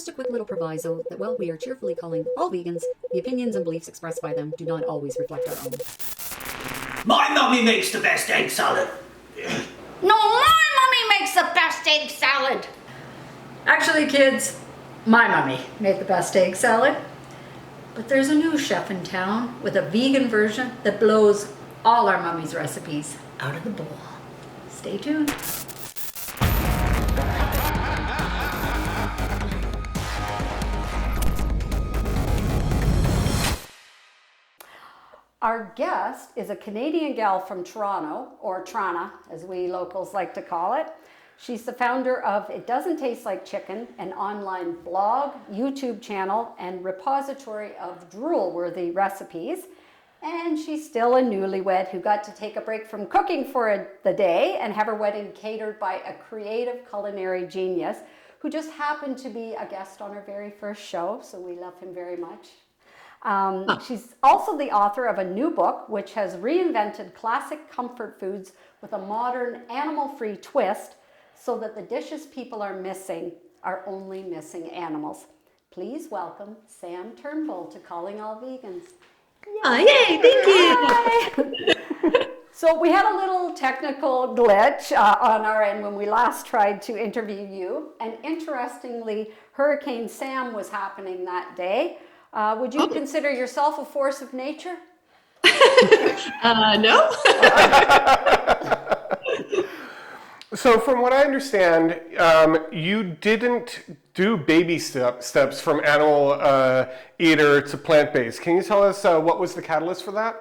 Just a quick little proviso that while we are cheerfully calling all vegans, the opinions and beliefs expressed by them do not always reflect our own. My mummy makes the best egg salad. No, my mummy makes the best egg salad. Actually, kids, my mummy made the best egg salad. But there's a new chef in town with a vegan version that blows all our mummy's recipes out of the bowl. Stay tuned. Our guest is a Canadian gal from Toronto, or Trana, as we locals like to call it. She's the founder of It Doesn't Taste Like Chicken, an online blog, YouTube channel, and repository of drool-worthy recipes. And she's still a newlywed who got to take a break from cooking for the day and have her wedding catered by a creative culinary genius who just happened to be a guest on her very first show, so we love him very much. She's also the author of a new book which has reinvented classic comfort foods with a modern animal-free twist so that the dishes people are missing are only missing animals. Please welcome Sam Turnbull to Calling All Vegans. Yay, thank you. So we had a little technical glitch on our end when we last tried to interview you, and interestingly, Hurricane Sam was happening that day. Would you consider yourself a force of nature? No. So from what I understand, you didn't do baby steps from animal eater to plant-based. Can you tell us what was the catalyst for that?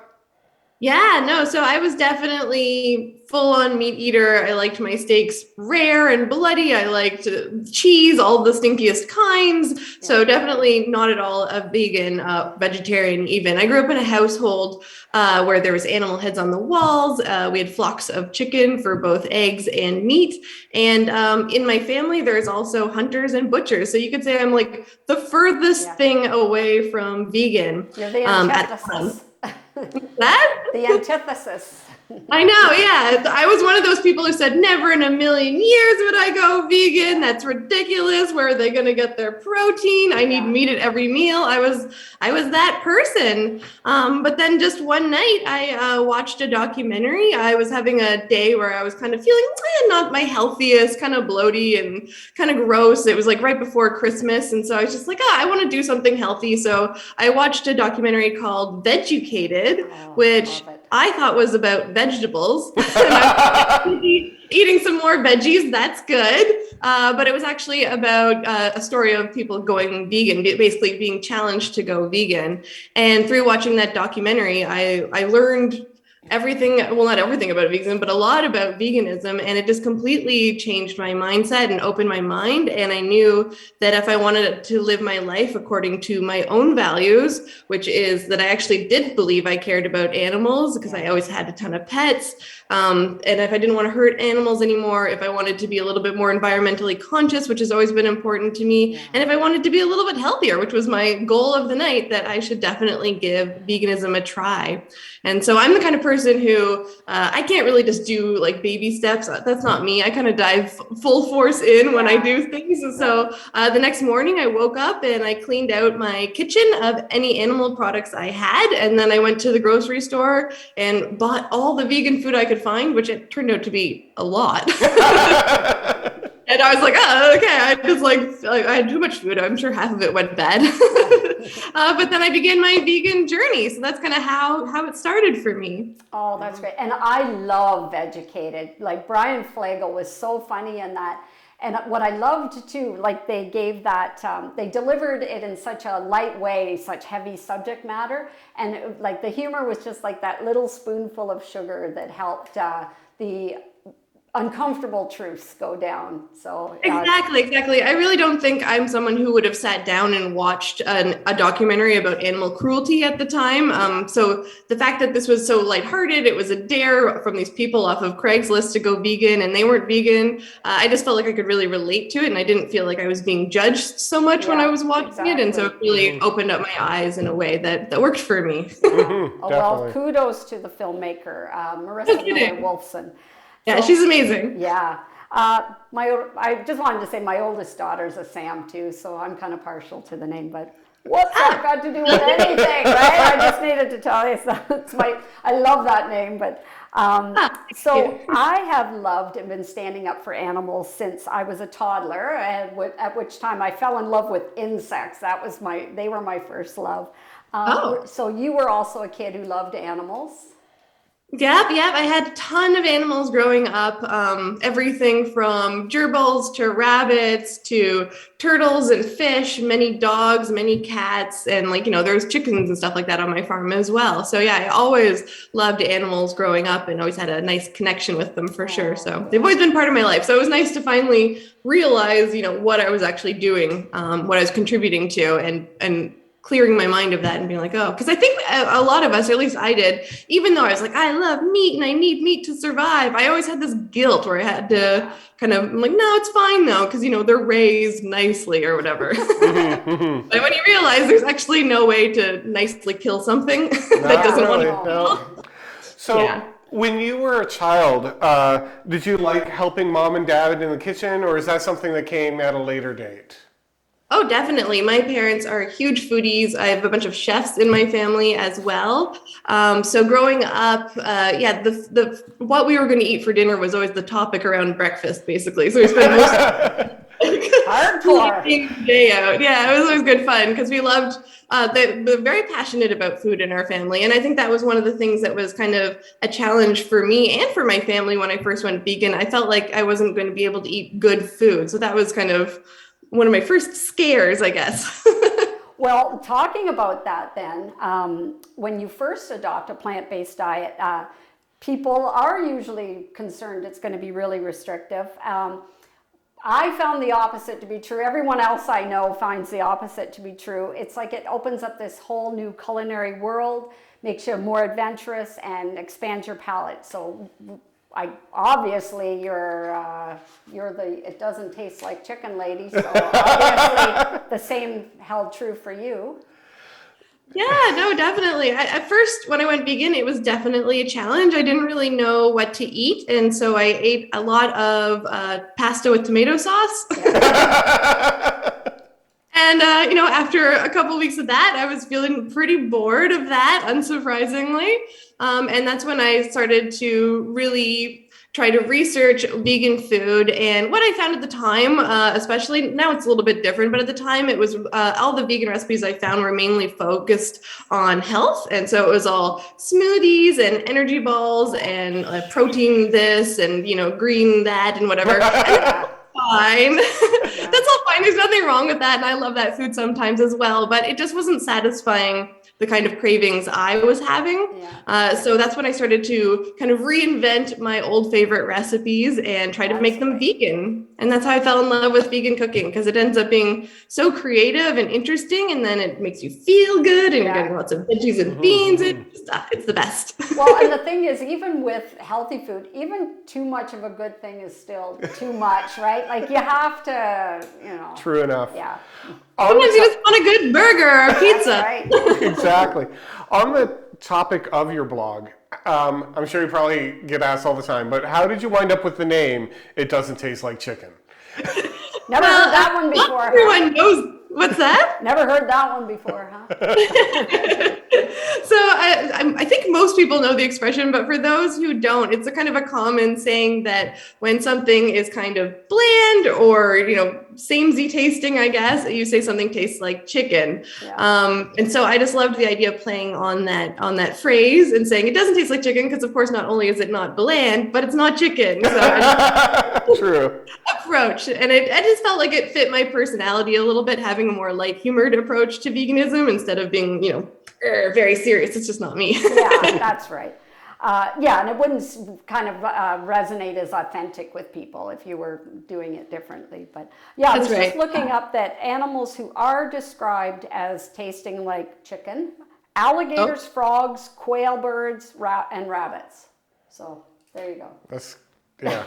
Yeah, no, so I was definitely full-on meat eater. I liked my steaks rare and bloody. I liked cheese, all the stinkiest kinds. So definitely not at all a vegan, vegetarian even. I grew up in a household where there was animal heads on the walls. We had flocks of chicken for both eggs and meat. And in my family, there's also hunters and butchers. So you could say I'm like the furthest thing away from vegan. You're the antithesis. That? The antithesis. I know, yeah. I was one of those people who said, never in a million years would I go vegan. That's ridiculous. Where are they going to get their protein? I need meat at every meal. I was that person. But then just one night I watched a documentary. I was having a day where I was kind of feeling not my healthiest, kind of bloaty and kind of gross. It was like right before Christmas. And so I was just like, I want to do something healthy. So I watched a documentary called Vegucated, which I thought was about vegetables. Eating some more veggies, that's good. But it was actually about a story of people going vegan, basically being challenged to go vegan. And through watching that documentary, I learned everything, well, not everything about veganism, but a lot about veganism. And it just completely changed my mindset and opened my mind. And I knew that if I wanted to live my life according to my own values, which is that I actually did believe I cared about animals because I always had a ton of pets. And if I didn't want to hurt animals anymore, if I wanted to be a little bit more environmentally conscious, which has always been important to me, and if I wanted to be a little bit healthier, which was my goal of the night, that I should definitely give veganism a try. And so I'm the kind of person who I can't really just do like baby steps. That's not me. I kind of dive full force in when I do things. And so the next morning I woke up and I cleaned out my kitchen of any animal products I had. And then I went to the grocery store and bought all the vegan food I could find, which it turned out to be a lot. And I was like, okay. I had too much food. I'm sure half of it went bad. But then I began my vegan journey. So that's kind of how it started for me. Oh, that's great. And I love Vegucated. Like Brian Flagel was so funny in that. And what I loved too, like they gave that, they delivered it in such a light way, such heavy subject matter. And like the humor was just like that little spoonful of sugar that helped the uncomfortable truths go down. So exactly. I really don't think I'm someone who would have sat down and watched a documentary about animal cruelty at the time. So the fact that this was so lighthearted, it was a dare from these people off of Craigslist to go vegan, and they weren't vegan. I just felt like I could really relate to it, and I didn't feel like I was being judged so much when I was watching it. And so it really opened up my eyes in a way that worked for me. Well, kudos to the filmmaker, Marissa Miller Wolfson. Yeah, she's amazing. Yeah. I just wanted to say my oldest daughter's a Sam too, so I'm kind of partial to the name, but what's that got to do with anything, right? I just needed to tell you, so I love that name, but so I have loved and been standing up for animals since I was a toddler, and at which time I fell in love with insects. They were my first love. So you were also a kid who loved animals? Yep. I had a ton of animals growing up. Everything from gerbils to rabbits to turtles and fish, many dogs, many cats, and there was chickens and stuff like that on my farm as well. So yeah, I always loved animals growing up and always had a nice connection with them for sure. So they've always been part of my life. So it was nice to finally realize, what I was actually doing, what I was contributing to, and clearing my mind of that and being like, oh, because I think a lot of us, or at least I did, even though I was like, I love meat and I need meat to survive, I always had this guilt where I had to I'm like, no, it's fine though, because they're raised nicely or whatever. But when you realize there's actually no way to nicely kill something that doesn't want to kill. So when you were a child, did you like helping mom and dad in the kitchen, or is that something that came at a later date? Oh, definitely. My parents are huge foodies. I have a bunch of chefs in my family as well. So growing up, the what we were going to eat for dinner was always the topic around breakfast, basically. So we spent most hardcore day out. Yeah, it was always good fun because we loved. They're very passionate about food in our family, and I think that was one of the things that was kind of a challenge for me and for my family when I first went vegan. I felt like I wasn't going to be able to eat good food, so that was kind of one of my first scares, I guess. Well, talking about that then, when you first adopt a plant-based diet, people are usually concerned it's going to be really restrictive. I found the opposite to be true. Everyone else I know finds the opposite to be true. It's like it opens up this whole new culinary world, makes you more adventurous, and expands your palate. So obviously you're the it doesn't taste like chicken lady, so obviously the same held true for you. Yeah, no, definitely. At first, when I went vegan, it was definitely a challenge. I didn't really know what to eat, and so I ate a lot of pasta with tomato sauce. And, after a couple of weeks of that, I was feeling pretty bored of that, unsurprisingly. And that's when I started to really try to research vegan food. And what I found at the time, especially now it's a little bit different, but at the time it was all the vegan recipes I found were mainly focused on health. And so it was all smoothies and energy balls and protein this and, green that and whatever. Fine. That's all fine. There's nothing wrong with that. And I love that food sometimes as well, but it just wasn't satisfying the kind of cravings I was having. So that's when I started to kind of reinvent my old favorite recipes and try to make them vegan. And that's how I fell in love with vegan cooking, because it ends up being so creative and interesting. And then it makes you feel good and you're getting lots of veggies and beans and stuff. It's the best. Well, and the thing is, even with healthy food, even too much of a good thing is still too much, right? Like you have to, True enough. Yeah. Sometimes you just want a good burger or a pizza. That's right. Exactly. On the topic of your blog, I'm sure you probably get asked all the time, but how did you wind up with the name "It Doesn't Taste Like Chicken"? Never heard that one before. Everyone knows. What's that? Never heard that one before, huh? So I think most people know the expression, but for those who don't, it's a kind of a common saying that when something is kind of bland or, samey tasting, I guess, you say something tastes like chicken. Yeah. And so I just loved the idea of playing on that phrase and saying it doesn't taste like chicken, because of course not only is it not bland, but it's not chicken. So True. Approach. And I just felt like it fit my personality a little bit, having a more light-humored approach to veganism instead of being, very serious. It's just not me. Yeah, that's right. And it wouldn't kind of resonate as authentic with people if you were doing it differently. But I was just looking up that animals who are described as tasting like chicken: alligators, frogs, quail birds, and rabbits. So there you go. That's, yeah.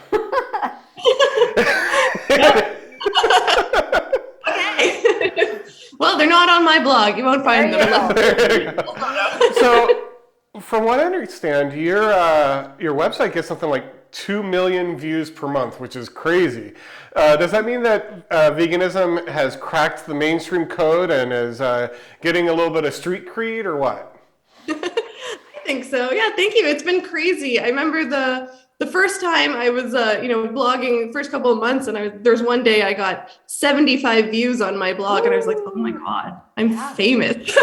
Okay. Well, they're not on my blog. You won't find them. So, from what I understand, your website gets something like 2 million views per month, which is crazy. Does that mean that veganism has cracked the mainstream code and is getting a little bit of street creed, or what? I think so. Yeah, thank you. It's been crazy. I remember the first time I was, blogging, first couple of months, and there's one day I got 75 views on my blog, and I was like, oh my God, I'm famous.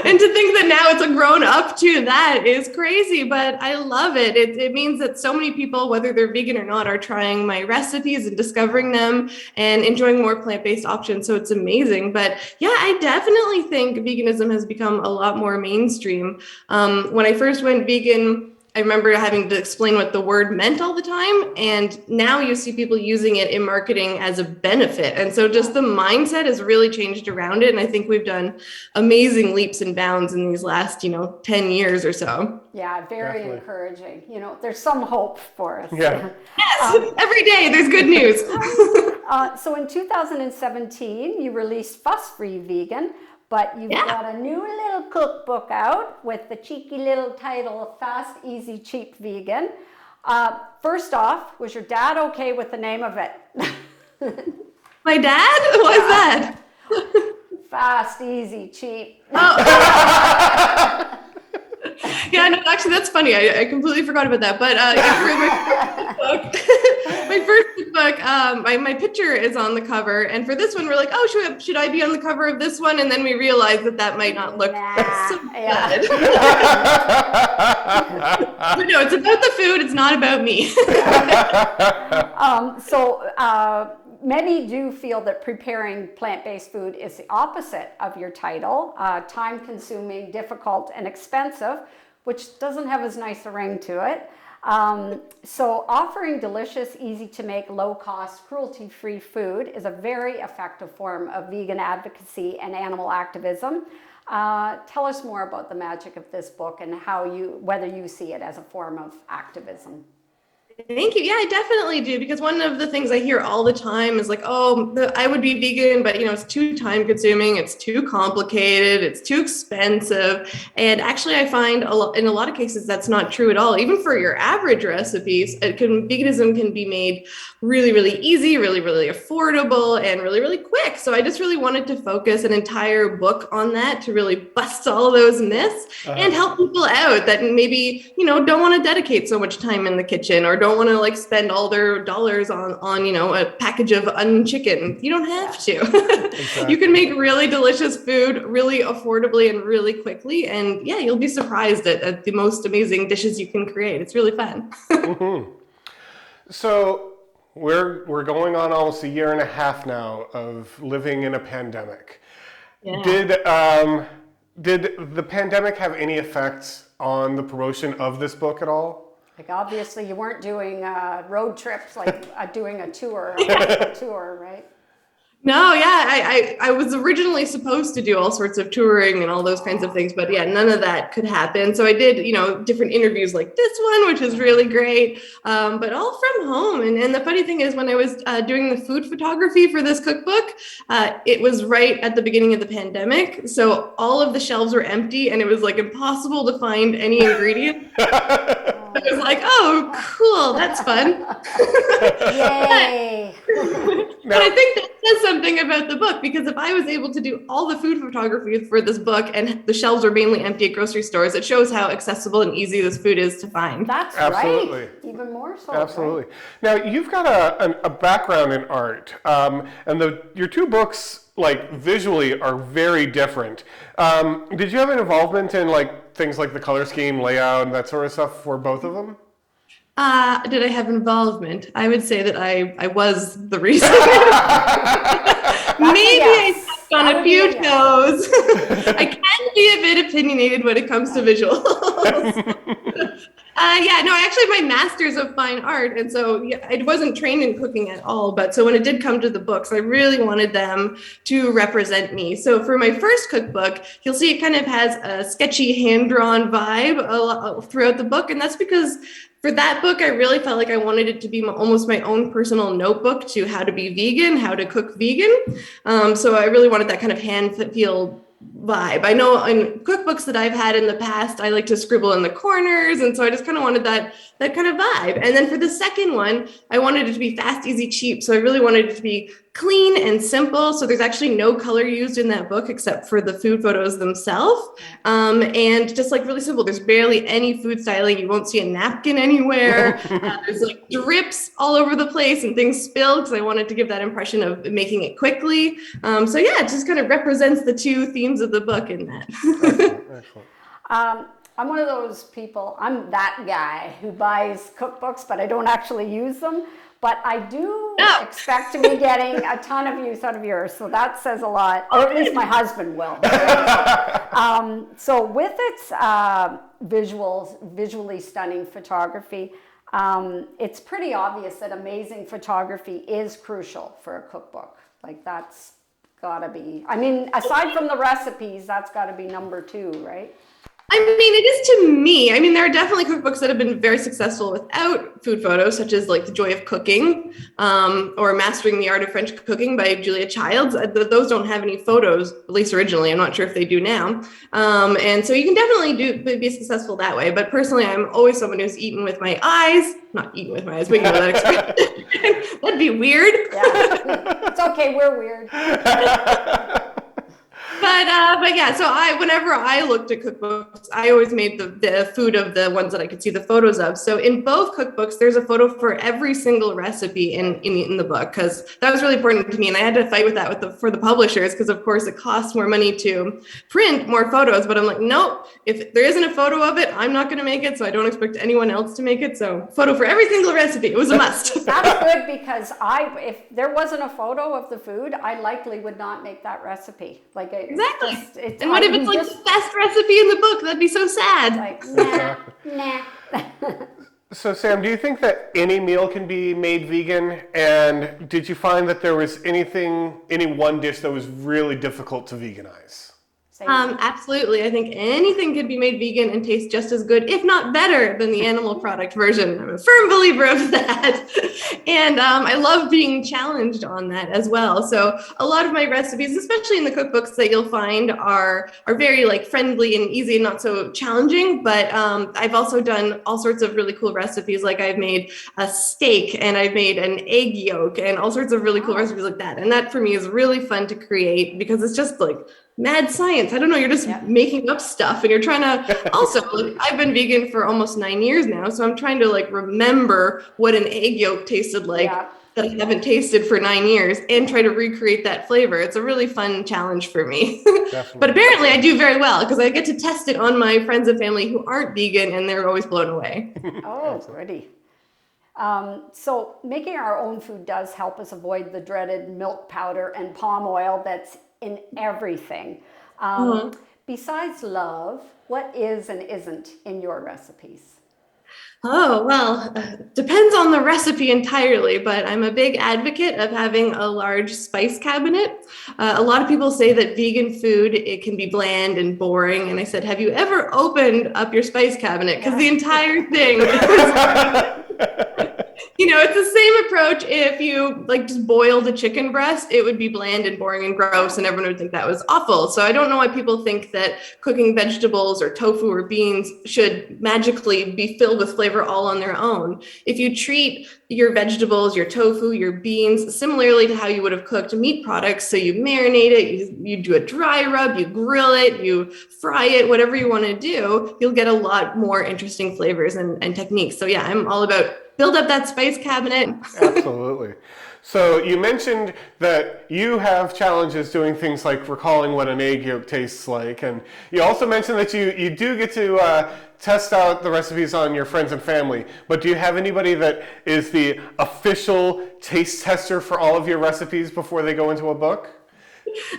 And to think that now it's grown up to that is crazy, but I love it. It means that so many people, whether they're vegan or not, are trying my recipes and discovering them and enjoying more plant-based options. So it's amazing. But yeah, I definitely think veganism has become a lot more mainstream. When I first went vegan, I remember having to explain what the word meant all the time. And now you see people using it in marketing as a benefit. And so just the mindset has really changed around it. And I think we've done amazing leaps and bounds in these last, 10 years or so. Yeah, very encouraging. There's some hope for us. Yeah. Yes, every day there's good news. So in 2017, you released Fuss-Free Vegan, but you've got a new little cookbook out with the cheeky little title, Fast, Easy, Cheap Vegan. First off, was your dad okay with the name of it? My dad? Why is that? Fast, easy, cheap. Yeah, no, actually, that's funny. I completely forgot about that. But my first book, my picture is on the cover. And for this one, we're like, oh, should I be on the cover of this one? And then we realized that might not look so good. But no, it's about the food. It's not about me. Many do feel that preparing plant-based food is the opposite of your title, time-consuming, difficult, and expensive, which doesn't have as nice a ring to it. So offering delicious, easy-to-make, low-cost, cruelty-free food is a very effective form of vegan advocacy and animal activism. Tell us more about the magic of this book and whether you see it as a form of activism. Thank you. Yeah, I definitely do, because one of the things I hear all the time is like, I would be vegan, but it's too time consuming, it's too complicated, it's too expensive. And actually I find in a lot of cases that's not true at all. Even for your average recipes, veganism can be made really, really easy, really, really affordable, and really, really quick. So I just really wanted to focus an entire book on that to really bust all those myths and help people out that maybe, don't want to dedicate so much time in the kitchen or don't want to spend all their dollars on a package of onion chicken. You don't have to. Exactly. You can make really delicious food really affordably and really quickly. And yeah, you'll be surprised at the most amazing dishes you can create. It's really fun. Mm-hmm. So we're going on almost a year and a half now of living in a pandemic. Yeah. Did the pandemic have any effects on the promotion of this book at all? Obviously you weren't doing road trips, doing a tour, right? No, yeah, I was originally supposed to do all sorts of touring and all those kinds of things, but yeah, none of that could happen. So I did, different interviews like this one, which is really great, but all from home. And the funny thing is, when I was doing the food photography for this cookbook, it was right at the beginning of the pandemic. So all of the shelves were empty and it was impossible to find any ingredients. I was like, oh, cool, that's fun. Yay. But I think that says something about the book, because if I was able to do all the food photography for this book and the shelves were mainly empty at grocery stores, it shows how accessible and easy this food is to find. That's Absolutely. Right. Even more so. Absolutely. Right? Now, you've got a background in art, and your two books, visually, are very different. Did you have an involvement in things like the color scheme, layout, and that sort of stuff for both of them? Did I have involvement? I would say that I was the reason. Maybe Yes. I stepped on a few toes. I can be a bit opinionated when it comes to visuals. Actually my master's of fine art. And so I wasn't trained in cooking at all. But so when it did come to the books, I really wanted them to represent me. So for my first cookbook, you'll see it kind of has a sketchy hand-drawn vibe throughout the book. And that's because for that book, I really felt like I wanted it to be almost my own personal notebook to how to be vegan, how to cook vegan. So I really wanted that kind of hand feel vibe. I know in cookbooks that I've had in the past, I like to scribble in the corners. And so I just kind of wanted that kind of vibe. And then for the second one, I wanted it to be fast, easy, cheap. So I really wanted it to be clean and simple. So there's actually no color used in that book except for the food photos themselves. And just like really simple. There's barely any food styling. You won't see a napkin anywhere. There's like drips all over the place and things spilled because I wanted to give that impression of making it quickly. So yeah, it just kind of represents the two themes of the book in that. Excellent. I'm one of those people, I'm that guy who buys cookbooks, but I don't actually use them. But I do expect to be getting a ton of use out of yours. So that says a lot, or at least my husband will. So with its visually stunning photography, it's pretty obvious that amazing photography is crucial for a cookbook. Like that's gotta be, I mean, aside from the recipes, that's gotta be number 2, right? I mean, it is to me. I mean, there are definitely cookbooks that have been very successful without food photos, such as like The Joy of Cooking or Mastering the Art of French Cooking by Julia Childs. Those don't have any photos, at least originally. I'm not sure if they do now. And so you can definitely be successful that way. But personally, I'm always someone who's eaten with my eyes. Not eaten with my eyes, but you know that expression. That'd be weird. Yeah, it's okay. We're weird. But yeah, so whenever I looked at cookbooks, I always made the food of the ones that I could see the photos of. So in both cookbooks, there's a photo for every single recipe in the book, because that was really important to me. And I had to fight with that for the publishers, because of course it costs more money to print more photos. But I'm like, nope, if there isn't a photo of it, I'm not going to make it. So I don't expect anyone else to make it. So photo for every single recipe. It was a must. That's good, because if there wasn't a photo of the food, I likely would not make that recipe. Like Exactly. Just, and what if it's like the best recipe in the book? That'd be so sad. Like, nah. So Sam, do you think that any meal can be made vegan? And did you find that there was any one dish that was really difficult to veganize? Absolutely. I think anything could be made vegan and taste just as good, if not better, than the animal product version. I'm a firm believer of that. And I love being challenged on that as well. So a lot of my recipes, especially in the cookbooks that you'll find, are very like friendly and easy and not so challenging. But I've also done all sorts of really cool recipes. Like I've made a steak and I've made an egg yolk and all sorts of really cool recipes like that. And that for me is really fun to create, because it's just like mad science. I don't know. You're just making up stuff, and you're trying to also, like, I've been vegan for almost 9 years now. So I'm trying to like remember what an egg yolk tasted like that I haven't tasted for 9 years, and try to recreate that flavor. It's a really fun challenge for me. But apparently I do very well, because I get to test it on my friends and family who aren't vegan, and they're always blown away. Oh, pretty. So making our own food does help us avoid the dreaded milk powder and palm oil that's in everything. Besides love, what is and isn't in your recipes? Oh, well, depends on the recipe entirely, but I'm a big advocate of having a large spice cabinet. A lot of people say that vegan food, it can be bland and boring. And I said, have you ever opened up your spice cabinet? Because the entire thing you know, it's the same approach. If you like just boiled a chicken breast, it would be bland and boring and gross, and everyone would think that was awful. So I don't know why people think that cooking vegetables or tofu or beans should magically be filled with flavor all on their own. If you treat your vegetables, your tofu, your beans, similarly to how you would have cooked meat products, so you marinate it, you do a dry rub, you grill it, you fry it, whatever you want to do, you'll get a lot more interesting flavors and techniques. So yeah, I'm all about build up that spice cabinet. Absolutely. So you mentioned that you have challenges doing things like recalling what an egg yolk tastes like. And you also mentioned that you do get to test out the recipes on your friends and family. But do you have anybody that is the official taste tester for all of your recipes before they go into a book?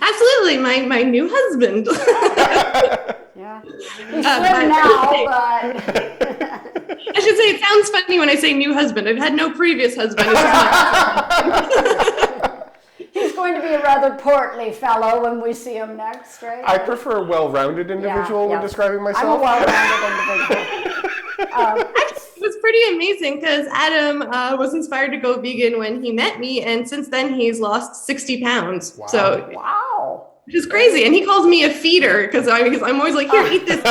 Absolutely. My new husband. Yeah. He's slim now, but... I should say, it sounds funny when I say new husband. I've had no previous husband. He's going to be a rather portly fellow when we see him next, right? I prefer a well-rounded individual when describing myself. I'm a well-rounded individual. It was pretty amazing, because Adam was inspired to go vegan when he met me, and since then he's lost 60 pounds. Wow. So Wow. which is crazy. And he calls me a feeder because I'm always like, here, eat this.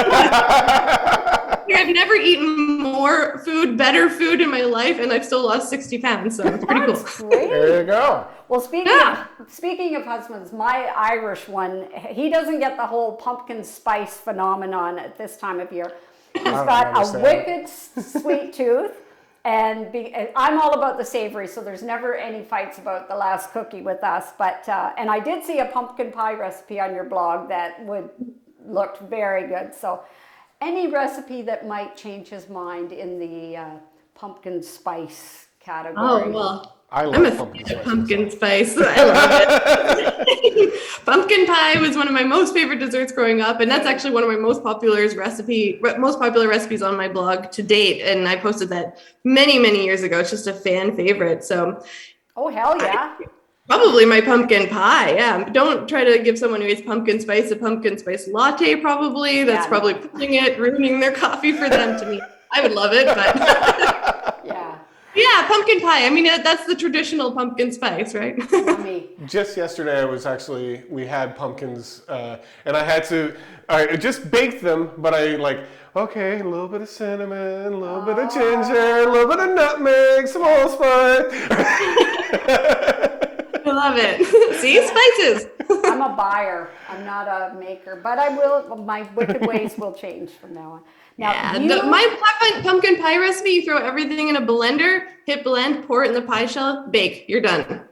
I've never eaten more food, better food in my life, and I've still lost 60 pounds. So it's pretty cool. Great. There you go. Well, speaking of husbands, my Irish one, he doesn't get the whole pumpkin spice phenomenon at this time of year. He's got a wicked sweet tooth, and I'm all about the savory, so there's never any fights about the last cookie with us. But and I did see a pumpkin pie recipe on your blog that looked very good. So any recipe that might change his mind in the pumpkin spice category. Oh, well. I'm a fan of pumpkin spice. I love it. Pumpkin pie was one of my most favorite desserts growing up, and that's actually one of my most popular recipes on my blog to date. And I posted that many, many years ago. It's just a fan favorite. So, oh hell yeah! Probably my pumpkin pie. Yeah, don't try to give someone who eats pumpkin spice a pumpkin spice latte. Probably that's probably ruining their coffee for them. To me, I would love it, but yeah. Yeah, pumpkin pie. I mean, that's the traditional pumpkin spice, right? Just yesterday, we had pumpkins, and I just baked them, but I okay, a little bit of cinnamon, a little bit of ginger, a little bit of nutmeg, some allspice. I love it. See, spices. I'm a buyer. I'm not a maker, but my wicked ways will change from now on. Now, my pumpkin pie recipe, you throw everything in a blender, hit blend, pour it in the pie shell, bake, you're done.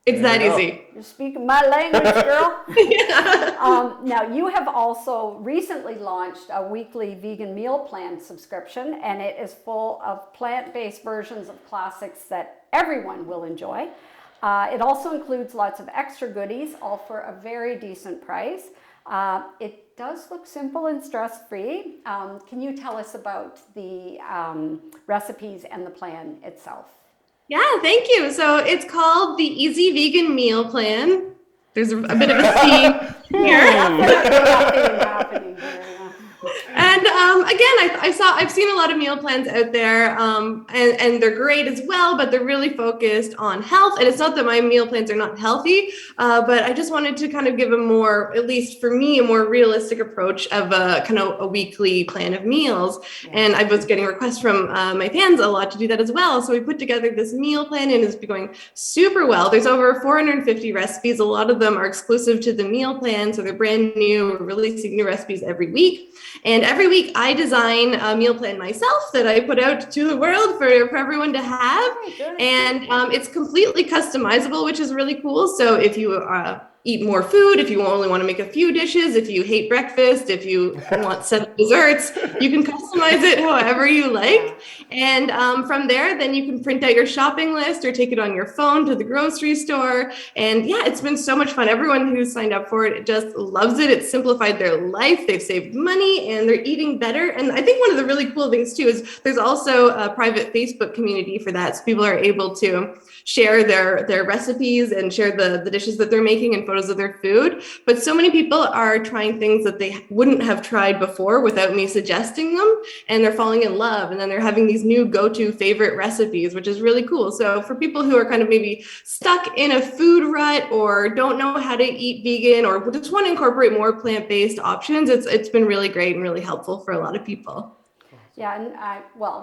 It's that easy. You're speaking my language, girl. Yeah. Now, you have also recently launched a weekly vegan meal plan subscription, and it is full of plant-based versions of classics that everyone will enjoy. It also includes lots of extra goodies, all for a very decent price. It does look simple and stress-free. Can you tell us about the recipes and the plan itself? Yeah, thank you. So it's called the Easy Vegan Meal Plan. There's a bit of a theme here. Happening here. And again, I've seen a lot of meal plans out there, and they're great as well, but they're really focused on health. And it's not that my meal plans are not healthy, but I just wanted to kind of give at least for me, a more realistic approach of a weekly plan of meals. And I was getting requests from my fans a lot to do that as well. So we put together this meal plan, and it's been going super well. There's over 450 recipes. A lot of them are exclusive to the meal plan, so they're brand new. We're releasing new recipes every week. And every week I design a meal plan myself that I put out to the world for everyone to have. And it's completely customizable, which is really cool. So if you eat more food, if you only want to make a few dishes, if you hate breakfast, if you want 7 desserts, you can customize it however you like. And from there, then you can print out your shopping list or take it on your phone to the grocery store. And yeah, it's been so much fun. Everyone who's signed up for it just loves it. It's simplified their life. They've saved money and they're eating better. And I think one of the really cool things too is there's also a private Facebook community for that. So people are able to share their recipes and share the dishes that they're making and photos of their food. But so many people are trying things that they wouldn't have tried before without me suggesting them, and they're falling in love, and then they're having these new go-to favorite recipes, which is really cool. So for people who are kind of maybe stuck in a food rut or don't know how to eat vegan or just want to incorporate more plant-based options, it's been really great and really helpful for a lot of people. Yeah, and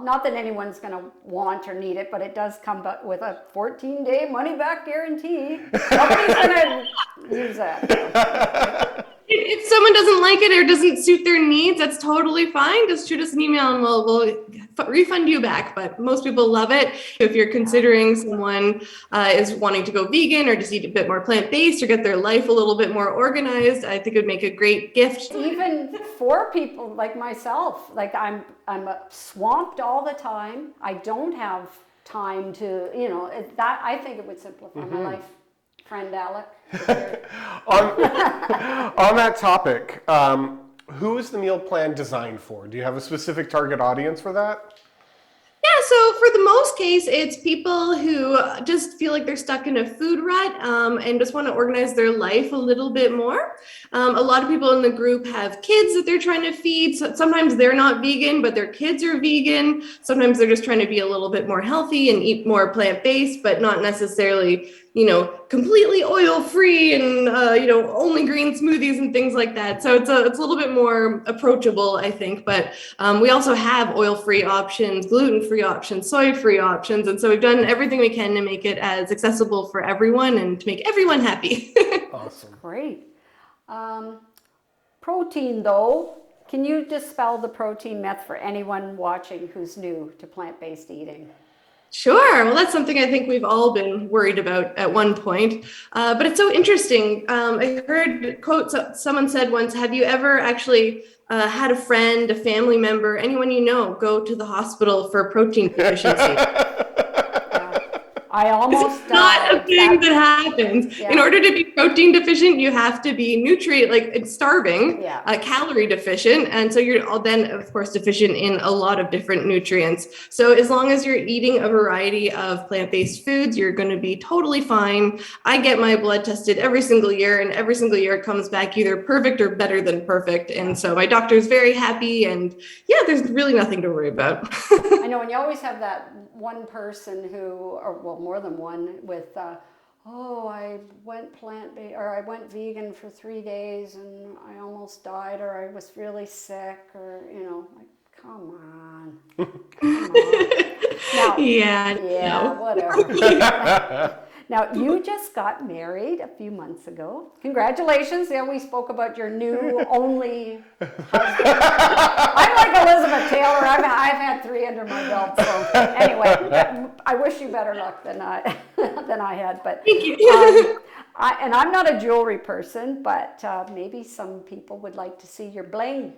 not that anyone's going to want or need it, but it does come with a 14-day money-back guarantee. Nobody's going to use that. If someone doesn't like it or doesn't suit their needs, that's totally fine. Just shoot us an email and we'll refund you back. But most people love it. If you're considering someone is wanting to go vegan or just eat a bit more plant-based or get their life a little bit more organized, I think it would make a great gift. Even for people like myself, like I'm swamped all the time. I don't have time to, that I think it would simplify my life. Friend Alec. On that topic, who is the meal plan designed for? Do you have a specific target audience for that? Yeah, so for the most case, it's people who just feel like they're stuck in a food rut and just want to organize their life a little bit more. A lot of people in the group have kids that they're trying to feed. So sometimes they're not vegan, but their kids are vegan. Sometimes they're just trying to be a little bit more healthy and eat more plant-based, but not necessarily, completely oil-free and, only green smoothies and things like that. So it's a little bit more approachable, I think. But we also have oil-free options, gluten-free options, soy-free options. And so we've done everything we can to make it as accessible for everyone and to make everyone happy. Awesome. Great. Protein, though, can you dispel the protein myth for anyone watching who's new to plant-based eating? Sure. Well, that's something I think we've all been worried about at one point. But it's so interesting. I heard, quote, someone said once, have you ever actually had a friend, a family member, anyone you know, go to the hospital for protein deficiency? I almost It's not a thing that happens. Yeah. In order to be protein deficient, you have to be starving, Yeah. calorie deficient. And so you're then, of course, deficient in a lot of different nutrients. So as long as you're eating a variety of plant-based foods, you're going to be totally fine. I get my blood tested every single year, and every single year it comes back either perfect or better than perfect. And so my doctor's very happy, and yeah, there's really nothing to worry about. I know, and you always have that one person who, or well, more than one, with, I went plant-based, or I went vegan for 3 days and I almost died, or I was really sick, or, come on. Come on. Now, Yeah, whatever. Now, you just got married a few months ago. Congratulations. Yeah, we spoke about your new only husband. I'm like Elizabeth Taylor. I've had 3 under my belt. So anyway, I wish you better luck than I had. But thank you. and I'm not a jewelry person, but maybe some people would like to see your bling.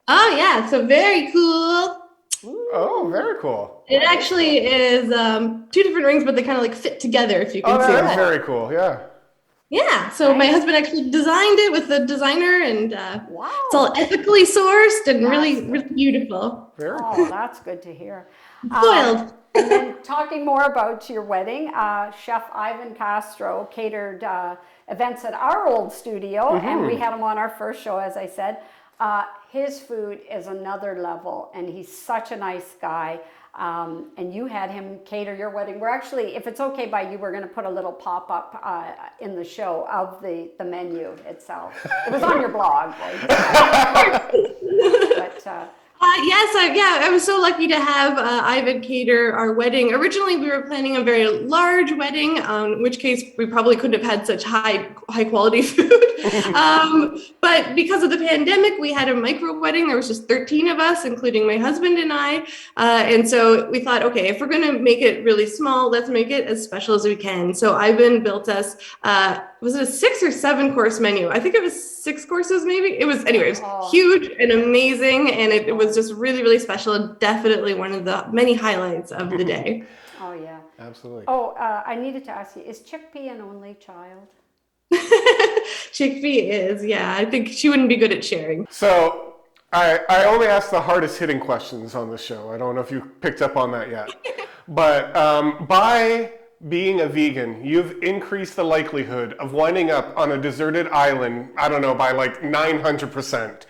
Oh yeah, so very cool. Oh, very cool. It actually is 2 different rings, but they kind of fit together, if you can see That's that. very cool. Yeah. Yeah, so my husband actually designed it with the designer, and Wow. it's all ethically sourced and really beautiful. Very cool. Oh, that's good to hear. Spoiled. And then talking more about your wedding, Chef Ivan Castro catered events at our old studio, and we had him on our first show, as I said. His food is another level, and he's such a nice guy. And you had him cater your wedding. We're actually, if it's okay by you, we're going to put a little pop-up in the show of the menu itself. It was on your blog, right? But, I was so lucky to have Ivan cater our wedding. Originally, we were planning a very large wedding, in which case we probably couldn't have had such high quality food. But because of the pandemic, we had a micro wedding. There was just 13 of us, including my husband and I. And so we thought, okay, if we're going to make it really small, let's make it as special as we can. So Ivan built us, was it a 6 or 7 course menu? I think it was 6 courses, maybe. It was huge and amazing. And it was just really, really special, and definitely one of the many highlights of the day. Oh, yeah. Absolutely. Oh, I needed to ask you, is Chickpea an only child? Chickpea is, yeah. I think she wouldn't be good at sharing. So I only ask the hardest hitting questions on this show. I don't know if you picked up on that yet. But by being a vegan, you've increased the likelihood of winding up on a deserted island, I don't know, by like 900%.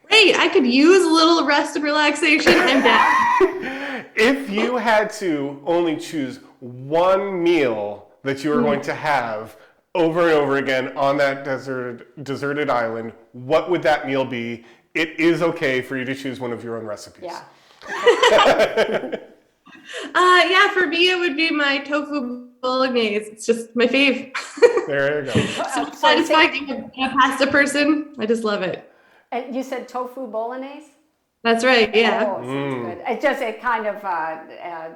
Great, I could use a little rest and relaxation. I'm down. If you had to only choose one meal that you were going to have over and over again on that deserted island, what would that meal be? It is okay for you to choose one of your own recipes. Yeah. For me, it would be my tofu bolognese. It's just my fave. There you go. So satisfying. I'm a pasta person. I just love it. And you said tofu bolognese? That's right, yeah. Oh, sounds good. It kind of,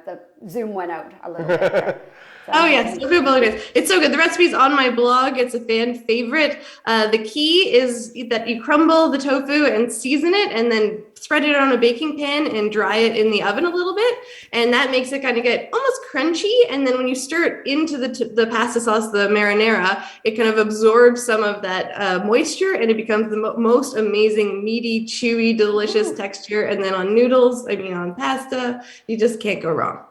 the zoom went out a little bit there. Oh yes, tofu bolognese. It's so good. The recipe's on my blog. It's a fan favorite. The key is that you crumble the tofu and season it, and then spread it on a baking pan and dry it in the oven a little bit. And that makes it kind of get almost crunchy. And then when you stir it into the pasta sauce, the marinara, it kind of absorbs some of that moisture, and it becomes the most amazing, meaty, chewy, delicious texture. And then on noodles, on pasta, you just can't go wrong.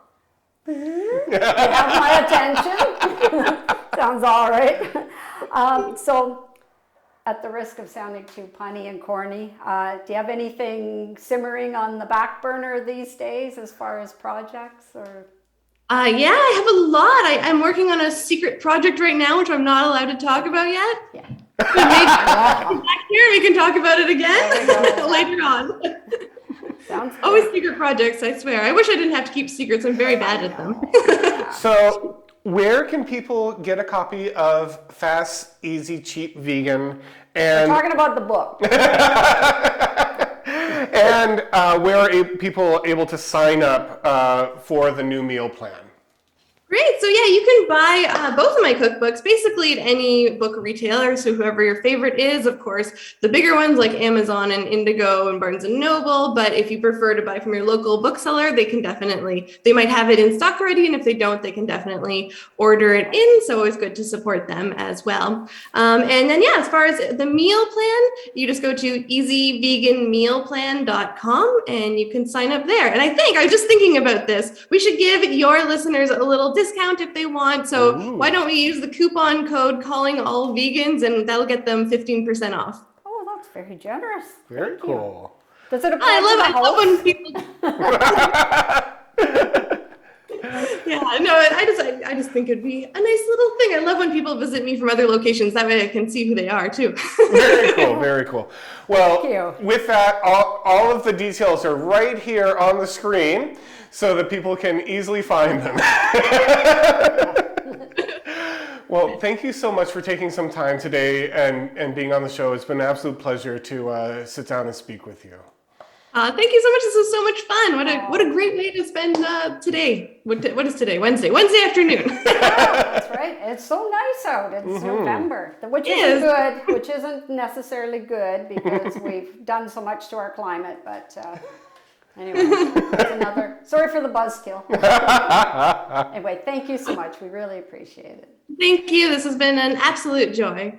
You have my attention. Sounds all right. So, at the risk of sounding too punny and corny, do you have anything simmering on the back burner these days as far as projects? Or Yeah, I have a lot. I'm working on a secret project right now, which I'm not allowed to talk about yet. Yeah. But maybe back here we can talk about it again later on. Sounds good. Always secret projects, I swear. I wish I didn't have to keep secrets. I'm very bad at them. So, where can people get a copy of Fast, Easy, Cheap Vegan? We're And talking about the book. and where are people able to sign up for the new meal plan? Great. So yeah, you can buy both of my cookbooks basically at any book retailer. So whoever your favorite is, of course, the bigger ones like Amazon and Indigo and Barnes and Noble. But if you prefer to buy from your local bookseller, they might have it in stock already. And if they don't, they can definitely order it in. So it's good to support them as well. And then, yeah, as far as the meal plan, you just go to easyveganmealplan.com and you can sign up there. And I was just thinking about this. We should give your listeners a little discount if they want. So why don't we use the coupon code calling all vegans and that'll get them 15% off. Oh, that's very generous. Very Thank you. cool. Does it apply I to the love when host? people I just think it'd be a nice little thing. I love when people visit me from other locations. That way I can see who they are too. Very cool, very cool. Well, Thank you. with that, all of the details are right here on the screen so that people can easily find them. Well, thank you so much for taking some time today and being on the show. It's been an absolute pleasure to sit down and speak with you. Thank you so much. This was so much fun. What a great way to spend today. What is today? Wednesday afternoon. That's right. It's so nice out. It's November, which isn't good, which isn't necessarily good because we've done so much to our climate. But anyway, that's another. Sorry for the buzzkill. Anyway, thank you so much. We really appreciate it. Thank you. This has been an absolute joy.